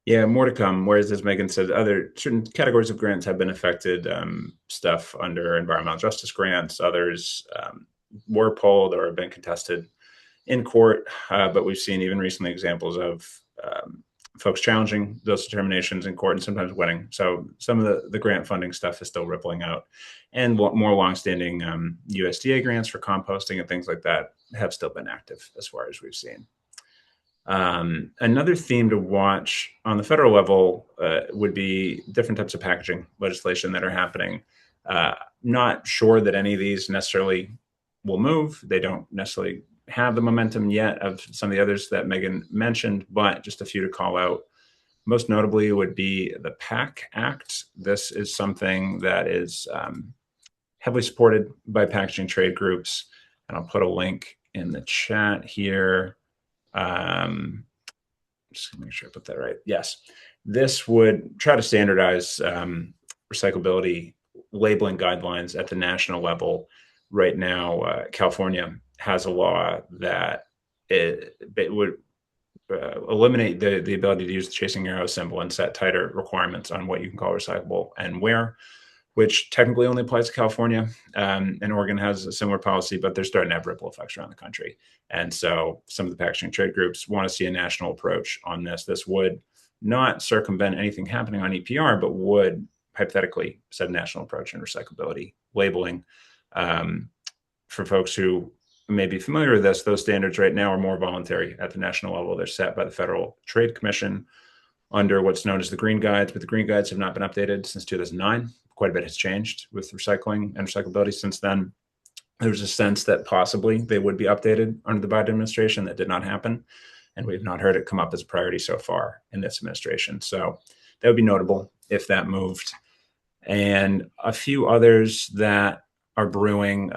Speaker 2: Yeah, more to come. Whereas, as Megan said, other certain categories of grants have been affected. Stuff under environmental justice grants, others were pulled or have been contested in court. But we've seen even recently examples of folks challenging those determinations in court and sometimes winning. So some of the grant funding stuff is still rippling out, and more longstanding USDA grants for composting and things like that have still been active as far as we've seen. Another theme to watch on the federal level would be different types of packaging legislation that are happening. Not sure that any of these necessarily will move. They don't necessarily have the momentum yet of some of the others that Megan mentioned, but just a few to call out. Most notably would be the PAC Act. This is something that is heavily supported by packaging trade groups, and I'll put a link in the chat here. Just to make sure I put that right. Yes, this would try to standardize recyclability labeling guidelines at the national level. Right now, California has a law that it would eliminate the ability to use the chasing arrow symbol and set tighter requirements on what you can call recyclable and where, which technically only applies to California. And Oregon has a similar policy, but they're starting to have ripple effects around the country. And so some of the packaging trade groups want to see a national approach on this. This would not circumvent anything happening on EPR, but would hypothetically set a national approach in recyclability labeling. For folks who may be familiar with this, those standards right now are more voluntary at the national level. They're set by the Federal Trade Commission under what's known as the Green Guides, but the Green Guides have not been updated since 2009. Quite a bit has changed with recycling and recyclability since then. There's a sense that possibly they would be updated under the Biden administration. That did not happen, and we've not heard it come up as a priority so far in this administration. So that would be notable if that moved. And a few others that are brewing.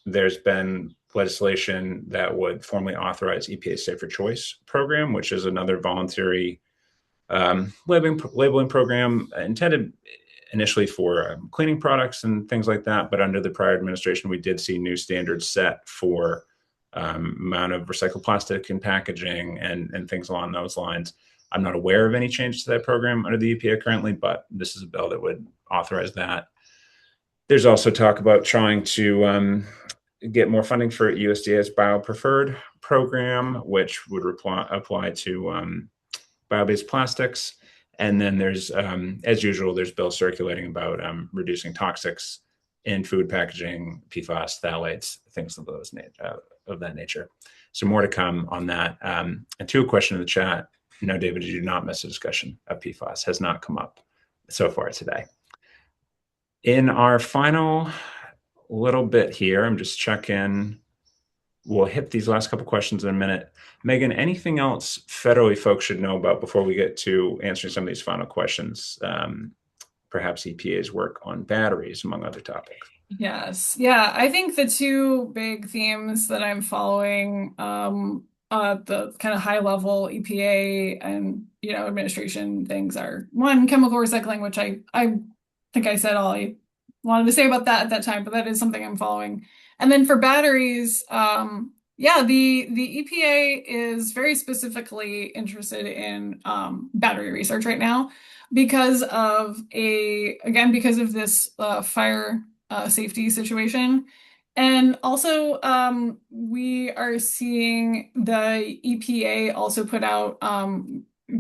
Speaker 2: There's been legislation that would formally authorize EPA's Safer Choice program, which is another voluntary labeling program intended initially for cleaning products and things like that. But under the prior administration, we did see new standards set for amount of recycled plastic in packaging and things along those lines. I'm not aware of any changes to that program under the EPA currently, but this is a bill that would authorize that. There's also talk about trying to get more funding for USDA's BioPreferred program, which would apply to bio-based plastics. And then there's, as usual, there's bills circulating about reducing toxics in food packaging, PFAS, phthalates, things of that nature. So more to come on that. And to a question in the chat, no, David, you do not miss a discussion of PFAS. Has not come up so far today. In our final little bit here, I'm just checking. We'll hit these last couple questions in a minute. Megan, anything else federally folks should know about before we get to answering some of these final questions? Perhaps EPA's work on batteries, among other topics.
Speaker 3: Yes. Yeah. I think the two big themes that I'm following, the kind of high level EPA and, administration things are, one, chemical recycling, which I think I said all I wanted to say about that at that time, but that is something I'm following. And then for batteries, the EPA is very specifically interested in battery research right now because of this fire safety situation. And also, we are seeing the EPA also put out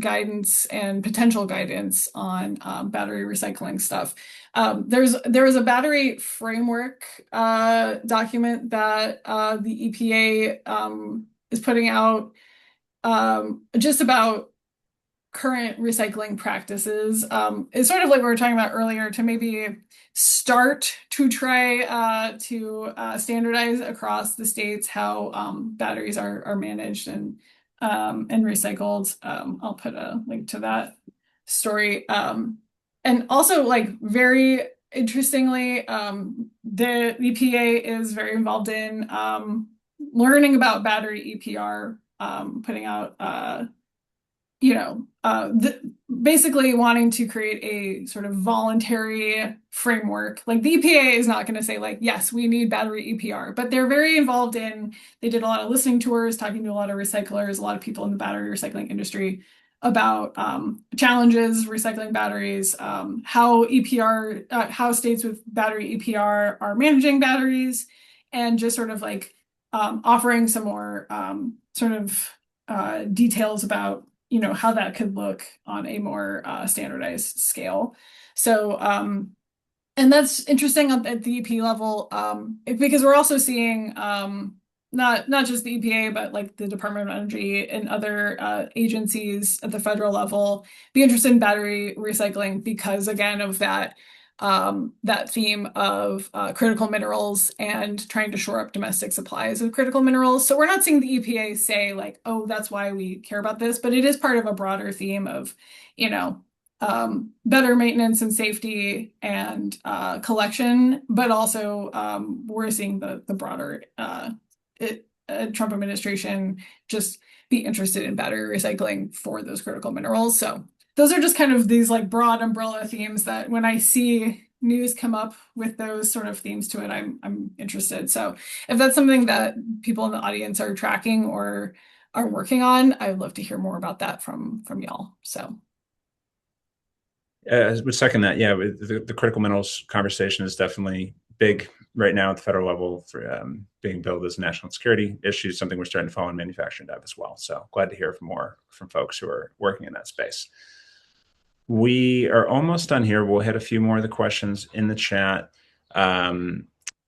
Speaker 3: guidance and potential guidance on battery recycling stuff. There is a battery framework document that the EPA is putting out just about current recycling practices. It's sort of like we were talking about earlier, to maybe start to try to standardize across the states how batteries are managed and recycled. I'll put a link to that story. And also, like, very interestingly, the EPA is very involved in learning about battery EPR, putting out basically wanting to create a sort of voluntary framework. Like, the EPA is not going to say, like, yes, we need battery EPR, but they're very involved they did a lot of listening tours, talking to a lot of recyclers, a lot of people in the battery recycling industry about challenges recycling batteries, how states with battery EPR are managing batteries, and just sort of like offering some more details about how that could look on a more standardized scale. So, and that's interesting at the EP level, because we're also seeing not just the EPA, but like the Department of Energy and other agencies at the federal level be interested in battery recycling because, again, of that theme of critical minerals and trying to shore up domestic supplies of critical minerals. So we're not seeing the EPA say, like, oh, that's why we care about this, but it is part of a broader theme of, better maintenance and safety and collection, but also we're seeing the broader Trump administration just be interested in battery recycling for those critical minerals. So those are just kind of these like broad umbrella themes that when I see news come up with those sort of themes to it, I'm interested. So if that's something that people in the audience are tracking or are working on, I would love to hear more about that from y'all. So.
Speaker 2: I would second that. Yeah, the critical minerals conversation is definitely big right now at the federal level for, being billed as a national security issue, something we're starting to follow in manufacturing dev as well. So glad to hear from more from folks who are working in that space. We are almost done here. We'll hit a few more of the questions in the chat. We have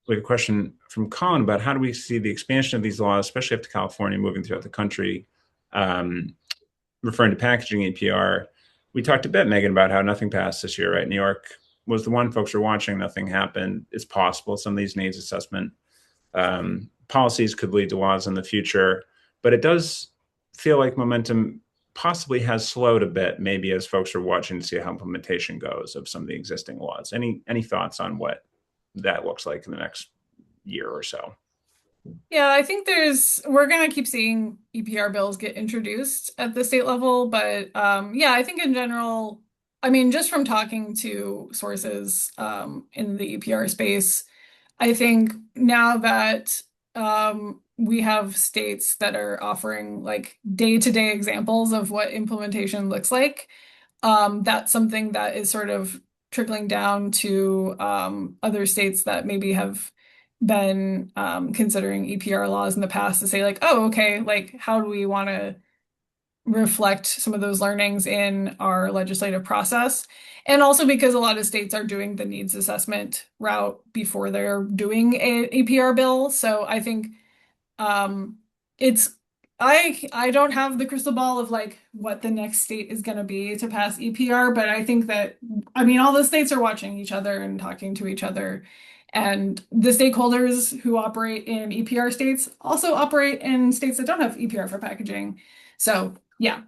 Speaker 2: a question from Colin about how do we see the expansion of these laws, especially up to California, moving throughout the country, referring to packaging EPR. We talked a bit, Megan, about how nothing passed this year, right? New York was the one folks were watching, nothing happened. It's possible some of these needs assessment policies could lead to laws in the future, but it does feel like momentum possibly has slowed a bit, maybe as folks are watching to see how implementation goes of some of the existing laws. Any thoughts on what that looks like in the next year or so?
Speaker 3: Yeah, I think we're gonna keep seeing EPR bills get introduced at the state level, but yeah, I think in general, I mean, just from talking to sources in the EPR space, I think now that we have states that are offering like day-to-day examples of what implementation looks like, that's something that is sort of trickling down to other states that maybe have been considering EPR laws in the past to say like, oh, okay, like how do we want to reflect some of those learnings in our legislative process? And also because a lot of states are doing the needs assessment route before they're doing an EPR bill. So I think it's I don't have the crystal ball of like what the next state is going to be to pass EPR, but I think that I mean all the states are watching each other and talking to each other. And the stakeholders who operate in EPR states also operate in states that don't have EPR for packaging. So yeah,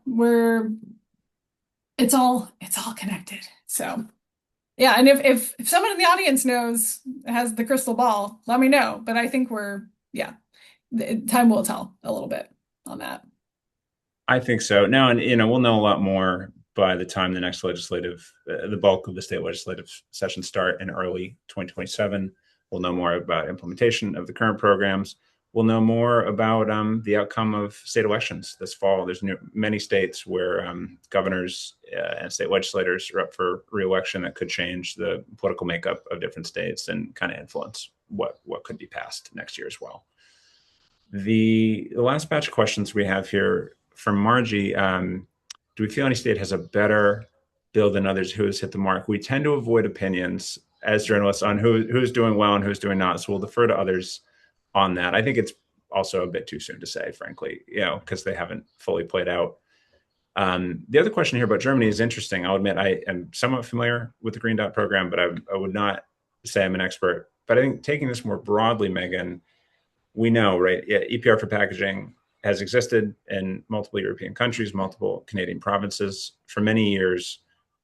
Speaker 3: it's all connected. So yeah, and if someone in the audience has the crystal ball, let me know. But I think time will tell a little bit on that.
Speaker 2: I think so. Now, and we'll know a lot more by the time the next the bulk of the state legislative session start in early 2027. We'll know more about implementation of the current programs. We'll know more about the outcome of state elections this fall. There's many states where governors and state legislators are up for re-election that could change the political makeup of different states and kind of influence what could be passed next year as well. The last batch of questions we have here from Margie, do we feel any state has a better bill than others who has hit the mark? We tend to avoid opinions as journalists on who's doing well and who's doing not. So we'll defer to others on that. I think it's also a bit too soon to say, frankly, because they haven't fully played out. The other question here about Germany is interesting. I'll admit I am somewhat familiar with the Green Dot program, but I would not say I'm an expert. But I think taking this more broadly, Megan, we know, right? Yeah, EPR for packaging has existed in multiple European countries, multiple Canadian provinces for many years.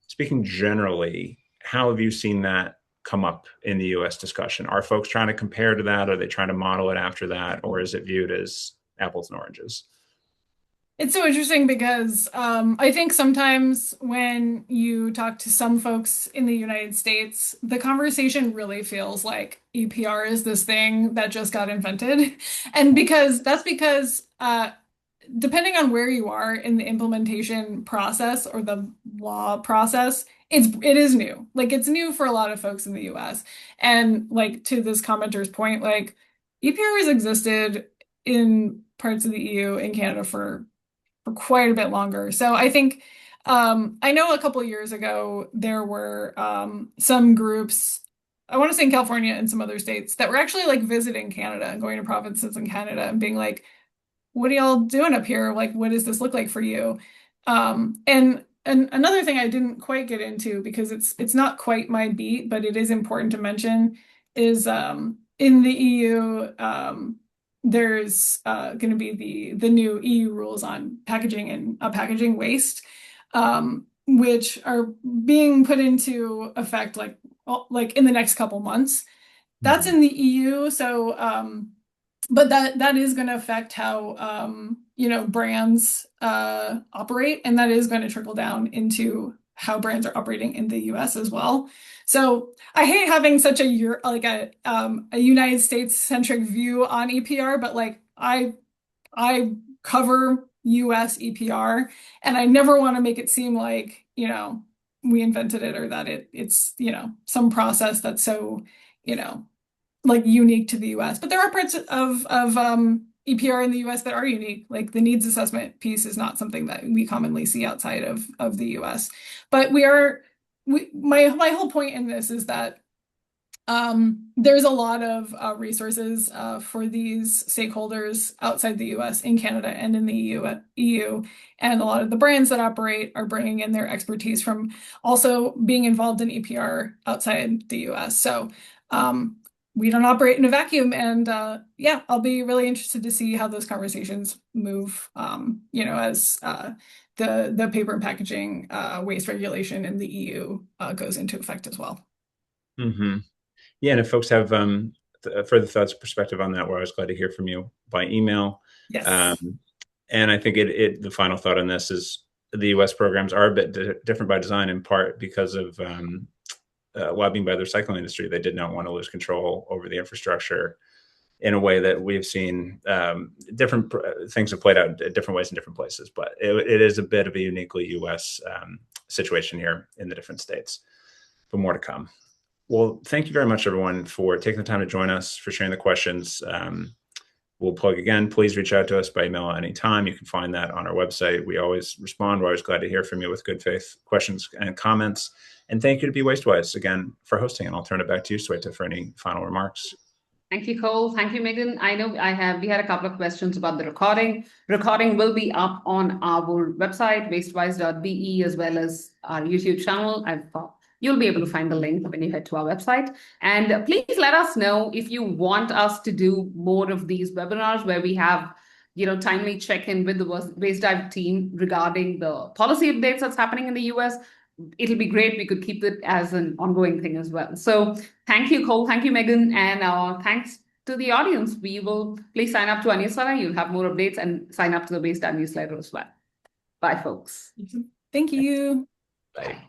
Speaker 2: Speaking generally, how have you seen that come up in the US discussion? Are folks trying to compare to that? Are they trying to model it after that? Or is it viewed as apples and oranges?
Speaker 3: It's so interesting because I think sometimes when you talk to some folks in the United States, the conversation really feels like EPR is this thing that just got invented. And because depending on where you are in the implementation process or the law process, it is new. Like it's new for a lot of folks in the US. And like to this commenter's point, like EPR has existed in parts of the EU and Canada for quite a bit longer. So I think I know a couple of years ago there were some groups, I want to say in California and some other states, that were actually like visiting Canada and going to provinces in Canada and being like, what are y'all doing up here? Like, what does this look like for you? And another thing I didn't quite get into because it's not quite my beat, but it is important to mention is in the EU there's going to be the new EU rules on packaging and packaging waste, which are being put into effect like in the next couple months. That's in the EU, so but that is going to affect how brands operate, and that is going to trickle down into how brands are operating in the US as well. So I hate having such a United States centric view on EPR, but like I cover US EPR, and I never want to make it seem like we invented it or that it's some process that's so like unique to the US, but there are parts of EPR in the US that are unique. Like the needs assessment piece is not something that we commonly see outside of the US. But my whole point in this is that there's a lot of resources for these stakeholders outside the US, in Canada, and in the EU. And a lot of the brands that operate are bringing in their expertise from also being involved in EPR outside the US. So we don't operate in a vacuum. And yeah, I'll be really interested to see how those conversations move, as the paper and packaging waste regulation in the EU goes into effect as well.
Speaker 2: Mm-hmm. Yeah, and if folks have further thoughts, perspective on that, we're always glad to hear from you by email.
Speaker 3: Yes.
Speaker 2: And I think the final thought on this is the U.S. programs are a bit different by design, in part because of lobbying by the recycling industry. They did not want to lose control over the infrastructure in a way that we've seen. Different things have played out different ways in different places, but it is a bit of a uniquely U.S. Situation here in the different states. But more to come. Well, thank you very much, everyone, for taking the time to join us, for sharing the questions. We'll plug again. Please reach out to us by email at any time. You can find that on our website. We always respond. We're always glad to hear from you with good faith questions and comments. And thank you to Be Wastewise again for hosting. And I'll turn it back to you, Sweta, for any final remarks.
Speaker 1: Thank you, Cole. Thank you, Megan. I know we had a couple of questions about the recording. Recording will be up on our website, wastewise.be, as well as our YouTube channel. You'll be able to find the link when you head to our website. And please let us know if you want us to do more of these webinars where we have, timely check-in with the Waste Dive team regarding the policy updates that's happening in the US. It'll be great. We could keep it as an ongoing thing as well. So thank you, Cole. Thank you, Megan. And thanks to the audience. Please sign up to our newsletter. You'll have more updates, and sign up to the Waste Dive newsletter as well. Bye, folks.
Speaker 3: Thank you.
Speaker 2: Bye.